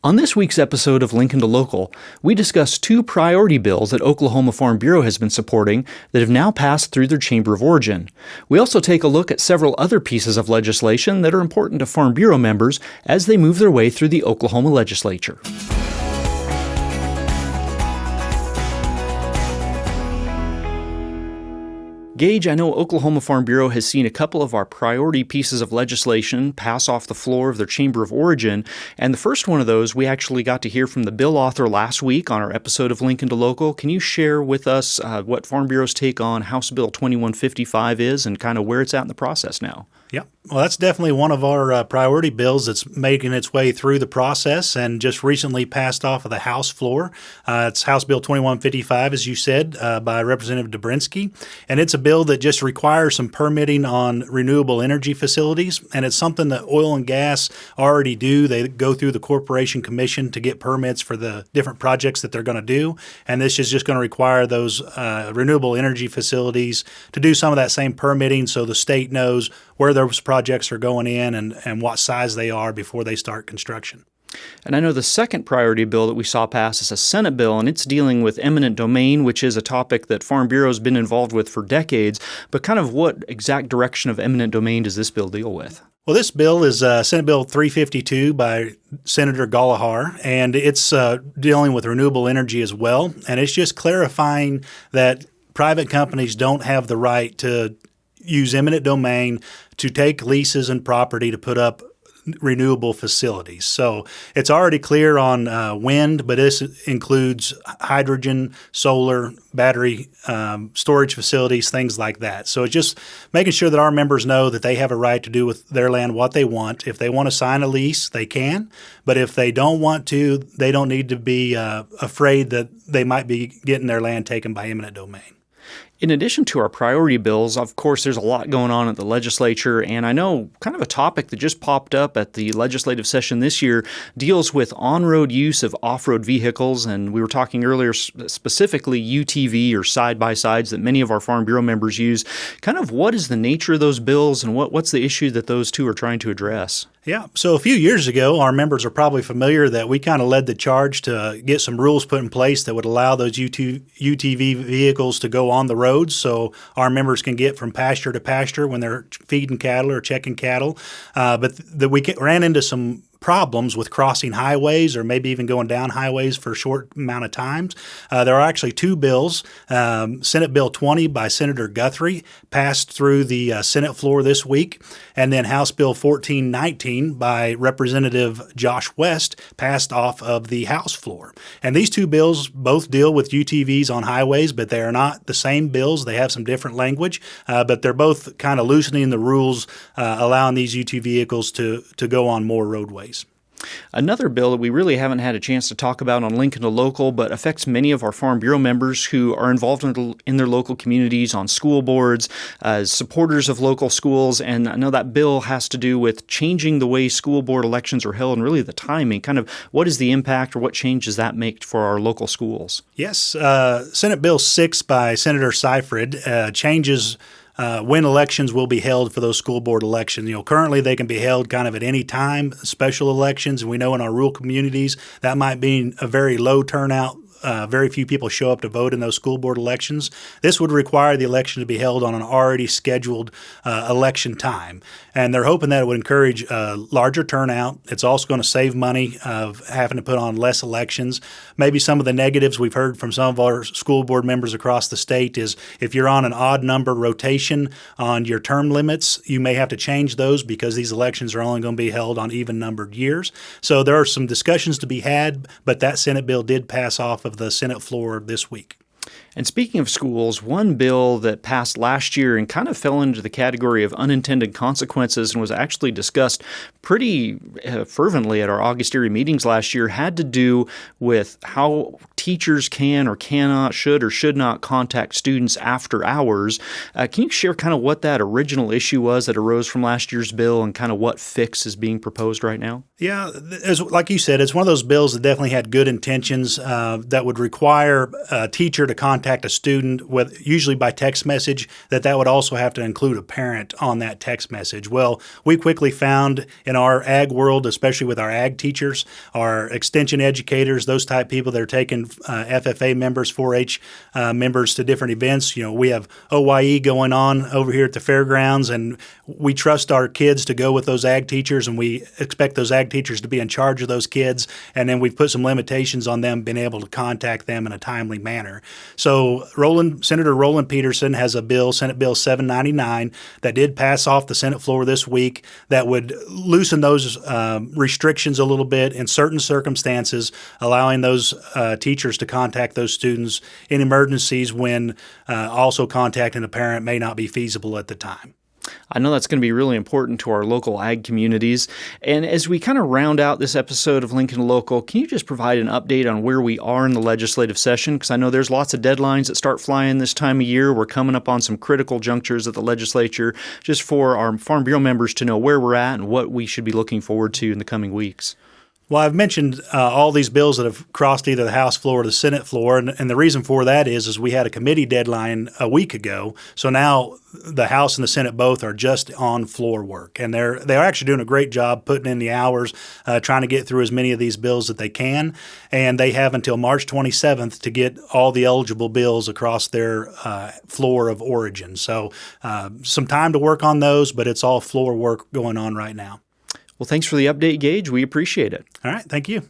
On this week's episode of Lincoln to Local, we discuss two priority bills that Oklahoma Farm Bureau has been supporting that have now passed through their Chamber of Origin. We also take a look at several other pieces of legislation that are important to Farm Bureau members as they move their way through the Oklahoma legislature. Gage, I know Oklahoma Farm Bureau has seen a couple of our priority pieces of legislation pass off the floor of their Chamber of Origin, and the first one of those we actually got to hear from the bill author last week on our episode of Lincoln to Local. Can you share with us what Farm Bureau's take on House Bill 2155 is and kind of where it's at in the process now? Yeah, well, that's definitely one of our priority bills that's making its way through the process and just recently passed off of the House floor. It's House Bill 2155, as you said, by Representative Dobrinsky, and it's a bill that just requires some permitting on renewable energy facilities, and it's something that oil and gas already do. They go through the Corporation Commission to get permits for the different projects that they're going to do, and this is just going to require those renewable energy facilities to do some of that same permitting so the state knows where those projects are going in and what size they are before they start construction. And I know the second priority bill that we saw pass is a Senate bill, and it's dealing with eminent domain, which is a topic that Farm Bureau's been involved with for decades. But kind of what exact direction of eminent domain does this bill deal with? Well, this bill is Senate Bill 352 by Senator Gallagher, and it's dealing with renewable energy as well. And it's just clarifying that private companies don't have the right to use eminent domain to take leases and property to put up renewable facilities. So it's already clear on wind, but this includes hydrogen, solar, battery storage facilities, things like that. So it's just making sure that our members know that they have a right to do with their land what they want. If they want to sign a lease, they can. But if they don't want to, they don't need to be afraid that they might be getting their land taken by eminent domain. In addition to our priority bills, of course, there's a lot going on at the legislature, and I know kind of a topic that just popped up at the legislative session this year deals with on-road use of off-road vehicles, and we were talking earlier specifically UTV or side-by-sides that many of our Farm Bureau members use. Kind of what is the nature of those bills, and what's the issue that those two are trying to address? Yeah, so a few years ago, our members are probably familiar that we kind of led the charge to get some rules put in place that would allow those UTV vehicles to go on the roads so our members can get from pasture to pasture when they're feeding cattle or checking cattle. But we ran into some problems with crossing highways or maybe even going down highways for a short amount of times. There are actually two bills. Senate Bill 20 by Senator Guthrie passed through the Senate floor this week, and then House Bill 1419 by Representative Josh West passed off of the House floor. And these two bills both deal with UTVs on highways, but they are not the same bills. They have some different language, but they're both kind of loosening the rules, allowing these UTV vehicles to go on more roadways. Another bill that we really haven't had a chance to talk about on Lincoln to Local, but affects many of our Farm Bureau members who are involved in their local communities, on school boards, as supporters of local schools. And I know that bill has to do with changing the way school board elections are held and really the timing. Kind of what is the impact or what change does that make for our local schools? Yes, Senate Bill 6 by Senator Seifried changes when elections will be held for those school board elections. Currently they can be held kind of at any time, special elections, and we know in our rural communities that might be a very low turnout. Very few people show up to vote in those school board elections. This would require the election to be held on an already scheduled election time. And they're hoping that it would encourage a larger turnout. It's also going to save money of having to put on less elections. Maybe some of the negatives we've heard from some of our school board members across the state is if you're on an odd number rotation on your term limits, you may have to change those because these elections are only going to be held on even numbered years. So there are some discussions to be had, but that Senate bill did pass off of the Senate floor this week. And speaking of schools, one bill that passed last year and kind of fell into the category of unintended consequences and was actually discussed pretty fervently at our August area meetings last year had to do with how teachers can or cannot, should or should not contact students after hours. Can you share kind of what that original issue was that arose from last year's bill and kind of what fix is being proposed right now? Yeah, like you said, it's one of those bills that definitely had good intentions that would require a teacher to contact contact a student, usually by text message, that would also have to include a parent on that text message. Well, we quickly found in our ag world, especially with our ag teachers, our extension educators, those type people that are taking FFA members, 4-H members to different events. We have OYE going on over here at the fairgrounds, and we trust our kids to go with those ag teachers, and we expect those ag teachers to be in charge of those kids. And then we've put some limitations on them being able to contact them in a timely manner. So Senator Roland Peterson has a bill, Senate Bill 799, that did pass off the Senate floor this week that would loosen those restrictions a little bit in certain circumstances, allowing those teachers to contact those students in emergencies when also contacting a parent may not be feasible at the time. I know that's going to be really important to our local ag communities. And as we kind of round out this episode of Lincoln Local, can you just provide an update on where we are in the legislative session? Because I know there's lots of deadlines that start flying this time of year. We're coming up on some critical junctures at the legislature, just for our Farm Bureau members to know where we're at and what we should be looking forward to in the coming weeks. Well, I've mentioned all these bills that have crossed either the House floor or the Senate floor, and the reason for that is we had a committee deadline a week ago. So now the House and the Senate both are just on floor work, and they're actually doing a great job putting in the hours, trying to get through as many of these bills that they can. And they have until March 27th to get all the eligible bills across their floor of origin. So some time to work on those, but it's all floor work going on right now. Well, thanks for the update, Gage. We appreciate it. All right. Thank you.